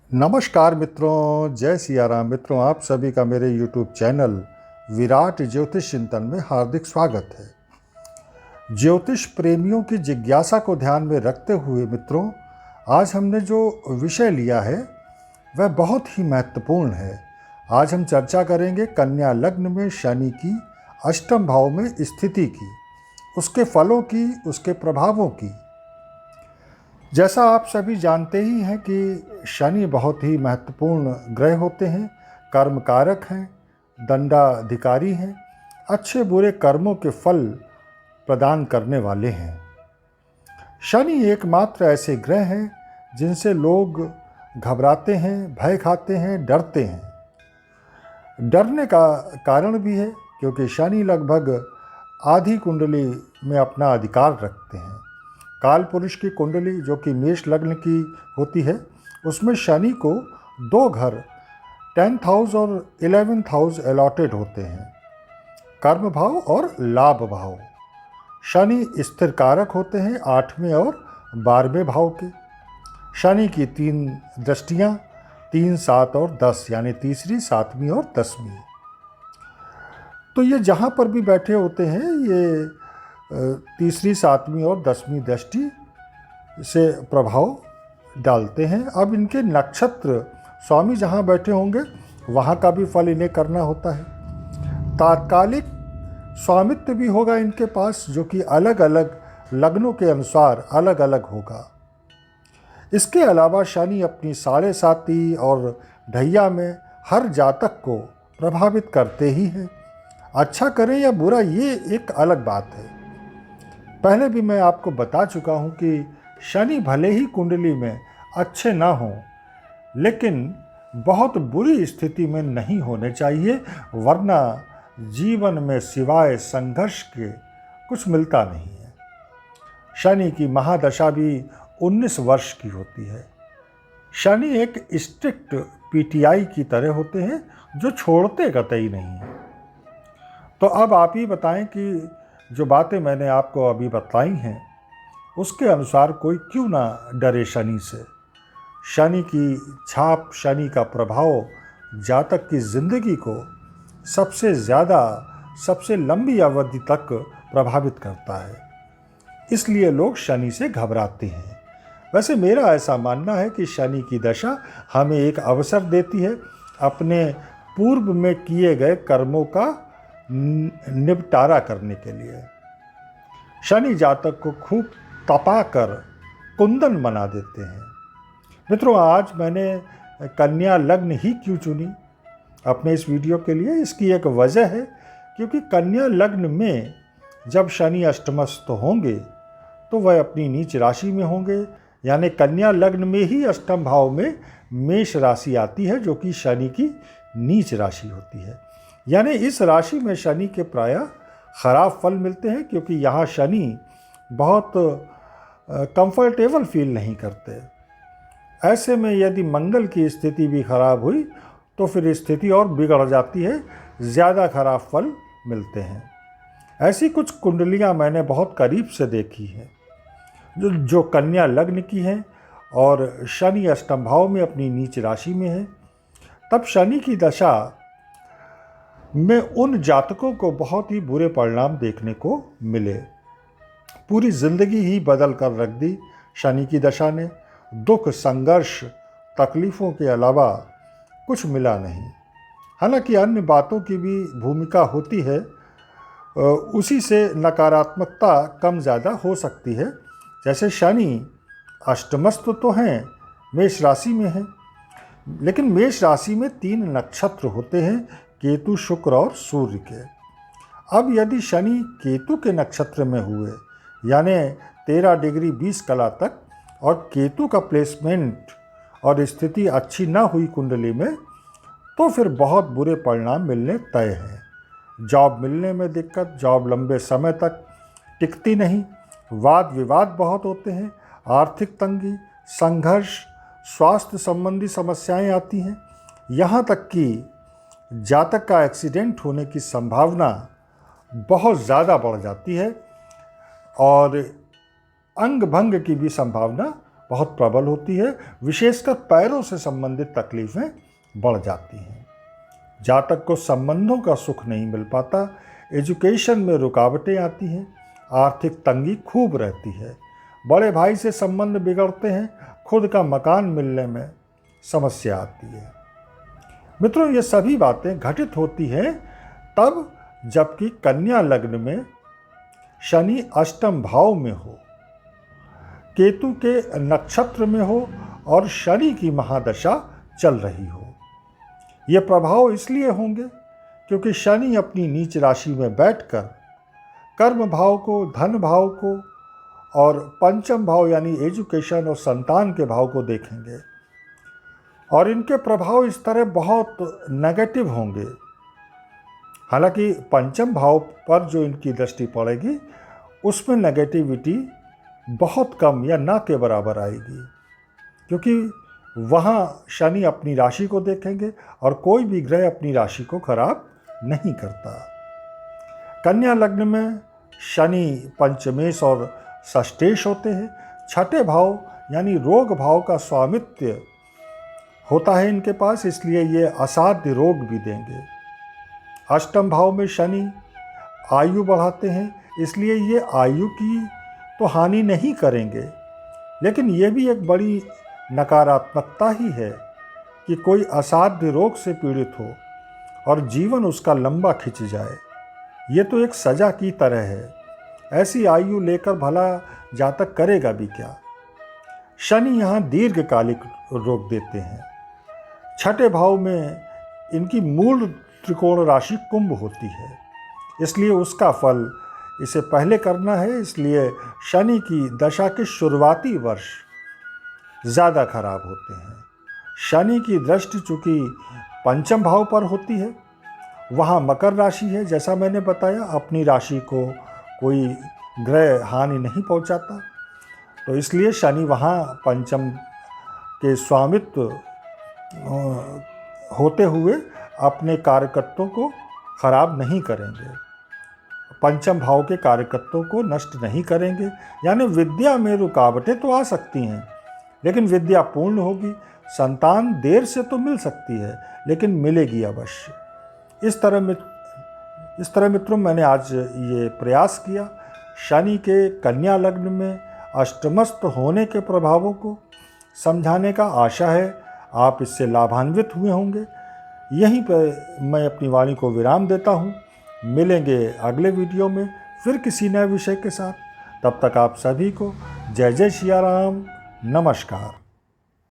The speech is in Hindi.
नमस्कार मित्रों, जय सिया राम। मित्रों, आप सभी का मेरे YouTube चैनल विराट ज्योतिष चिंतन में हार्दिक स्वागत है। ज्योतिष प्रेमियों की जिज्ञासा को ध्यान में रखते हुए मित्रों, आज हमने जो विषय लिया है वह बहुत ही महत्वपूर्ण है। आज हम चर्चा करेंगे कन्या लग्न में शनि की अष्टम भाव में स्थिति की, उसके फलों की, उसके प्रभावों की। जैसा आप सभी जानते ही हैं कि शनि बहुत ही महत्वपूर्ण ग्रह होते हैं, कर्मकारक हैं, दंडाधिकारी हैं, अच्छे बुरे कर्मों के फल प्रदान करने वाले हैं। शनि एकमात्र ऐसे ग्रह हैं जिनसे लोग घबराते हैं, भय खाते हैं, डरते हैं। डरने का कारण भी है क्योंकि शनि लगभग आधी कुंडली में अपना अधिकार रखते हैं। काल पुरुष की कुंडली जो कि मेष लग्न की होती है, उसमें शनि को दो घर 10th हाउस और 11th हाउस अलॉटेड होते हैं, कर्म भाव और लाभ भाव। शनि स्थिर कारक होते हैं 8वें और 12वें भाव के। शनि की 3 दृष्टियां 3, 7 और 10, यानी तीसरी, 7वीं और 10वीं। तो ये जहाँ पर भी बैठे होते हैं, ये तीसरी, 7वीं और 10वीं दृष्टि से प्रभाव डालते हैं। अब इनके नक्षत्र स्वामी जहाँ बैठे होंगे वहाँ का भी फल इन्हें करना होता है। तात्कालिक स्वामित्व भी होगा इनके पास, जो कि अलग अलग लग्नों के अनुसार अलग अलग होगा। इसके अलावा शनि अपनी 7.5 और ढैया में हर जातक को प्रभावित करते ही हैं। अच्छा करें या बुरा, ये एक अलग बात है। पहले भी मैं आपको बता चुका हूँ कि शनि भले ही कुंडली में अच्छे ना हों, लेकिन बहुत बुरी स्थिति में नहीं होने चाहिए, वरना जीवन में सिवाय संघर्ष के कुछ मिलता नहीं है। शनि की महादशा भी 19 वर्ष की होती है। शनि एक स्ट्रिक्ट पीटीआई की तरह होते हैं जो छोड़ते कतई नहीं है। तो अब आप ही बताएं कि जो बातें मैंने आपको अभी बताई हैं, उसके अनुसार कोई क्यों ना डरे शनि से। शनि की छाप, शनि का प्रभाव जातक की जिंदगी को सबसे ज़्यादा, सबसे लंबी अवधि तक प्रभावित करता है। इसलिए लोग शनि से घबराते हैं। वैसे मेरा ऐसा मानना है कि शनि की दशा हमें एक अवसर देती है अपने पूर्व में किए गए कर्मों का निपटारा करने के लिए। शनि जातक को खूब तपा कर कुंदन बना देते हैं। मित्रों, आज मैंने कन्या लग्न ही क्यों चुनी अपने इस वीडियो के लिए, इसकी एक वजह है क्योंकि कन्या लग्न में जब शनि अष्टमस्थ होंगे तो वह अपनी नीच राशि में होंगे, यानी कन्या लग्न में ही अष्टम भाव में मेष राशि आती है, जो कि शनि की नीच राशि होती है। यानी इस राशि में शनि के प्रायः खराब फल मिलते हैं, क्योंकि यहाँ शनि बहुत कंफर्टेबल फील नहीं करते। ऐसे में यदि मंगल की स्थिति भी खराब हुई तो फिर स्थिति और बिगड़ जाती है, ज़्यादा खराब फल मिलते हैं। ऐसी कुछ कुंडलियाँ मैंने बहुत करीब से देखी हैं जो कन्या लग्न की हैं और शनि अष्टम भाव में अपनी नीच राशि में है। तब शनि की दशा में उन जातकों को बहुत ही बुरे परिणाम देखने को मिले। पूरी जिंदगी ही बदल कर रख दी शनि की दशा ने। दुख, संघर्ष, तकलीफ़ों के अलावा कुछ मिला नहीं। हालांकि अन्य बातों की भी भूमिका होती है, उसी से नकारात्मकता कम ज़्यादा हो सकती है। जैसे शनि अष्टमस्थ तो हैं, मेष राशि में हैं, लेकिन मेष राशि में 3 नक्षत्र होते हैं, केतु, शुक्र और सूर्य के। अब यदि शनि केतु के नक्षत्र में हुए, यानी 13 डिग्री 20 कला तक, और केतु का प्लेसमेंट और स्थिति अच्छी ना हुई कुंडली में, तो फिर बहुत बुरे परिणाम मिलने तय हैं। जॉब मिलने में दिक्कत, जॉब लंबे समय तक टिकती नहीं, वाद विवाद बहुत होते हैं, आर्थिक तंगी, संघर्ष, स्वास्थ्य संबंधी समस्याएं आती हैं। यहाँ तक कि जातक का एक्सीडेंट होने की संभावना बहुत ज़्यादा बढ़ जाती है और अंग भंग की भी संभावना बहुत प्रबल होती है, विशेषकर पैरों से संबंधित तकलीफें बढ़ जाती हैं। जातक को संबंधों का सुख नहीं मिल पाता, एजुकेशन में रुकावटें आती हैं, आर्थिक तंगी खूब रहती है, बड़े भाई से संबंध बिगड़ते हैं, खुद का मकान मिलने में समस्या आती है। मित्रों, ये सभी बातें घटित होती हैं तब जबकि कन्या लग्न में शनि अष्टम भाव में हो, केतु के नक्षत्र में हो और शनि की महादशा चल रही हो। ये प्रभाव इसलिए होंगे क्योंकि शनि अपनी नीच राशि में बैठकर कर्म भाव को, धन भाव को और पंचम भाव यानी एजुकेशन और संतान के भाव को देखेंगे और इनके प्रभाव इस तरह बहुत नेगेटिव होंगे। हालांकि पंचम भाव पर जो इनकी दृष्टि पड़ेगी उसमें नेगेटिविटी बहुत कम या ना के बराबर आएगी, क्योंकि वहाँ शनि अपनी राशि को देखेंगे और कोई भी ग्रह अपनी राशि को खराब नहीं करता। कन्या लग्न में शनि पंचमेश और षष्ठेश होते हैं। छठे भाव यानी रोग भाव का स्वामित्व होता है इनके पास, इसलिए ये असाध्य रोग भी देंगे। अष्टम भाव में शनि आयु बढ़ाते हैं, इसलिए ये आयु की तो हानि नहीं करेंगे, लेकिन ये भी एक बड़ी नकारात्मकता ही है कि कोई असाध्य रोग से पीड़ित हो और जीवन उसका लंबा खिंच जाए। ये तो एक सजा की तरह है। ऐसी आयु लेकर भला जातक करेगा भी क्या। शनि यहाँ दीर्घकालिक रोग देते हैं। छठे भाव में इनकी मूल त्रिकोण राशि कुंभ होती है, इसलिए उसका फल इसे पहले करना है। इसलिए शनि की दशा के शुरुआती वर्ष ज़्यादा खराब होते हैं। शनि की दृष्टि चूँकि पंचम भाव पर होती है, वहाँ मकर राशि है, जैसा मैंने बताया अपनी राशि को कोई ग्रह हानि नहीं पहुँचाता, तो इसलिए शनि वहाँ पंचम के स्वामित्व होते हुए अपने कार्यकर्ताओं को खराब नहीं करेंगे, पंचम भाव के कार्यकर्ताओं को नष्ट नहीं करेंगे। यानी विद्या में रुकावटें तो आ सकती हैं, लेकिन विद्या पूर्ण होगी। संतान देर से तो मिल सकती है, लेकिन मिलेगी अवश्य। इस तरह मित्रों मैंने आज ये प्रयास किया शनि के कन्या लग्न में अष्टमस्त होने के प्रभावों को समझाने का। आशा है आप इससे लाभान्वित हुए होंगे। यहीं पर मैं अपनी वाणी को विराम देता हूँ। मिलेंगे अगले वीडियो में फिर किसी नए विषय के साथ। तब तक आप सभी को जय जय सिया राम, नमस्कार।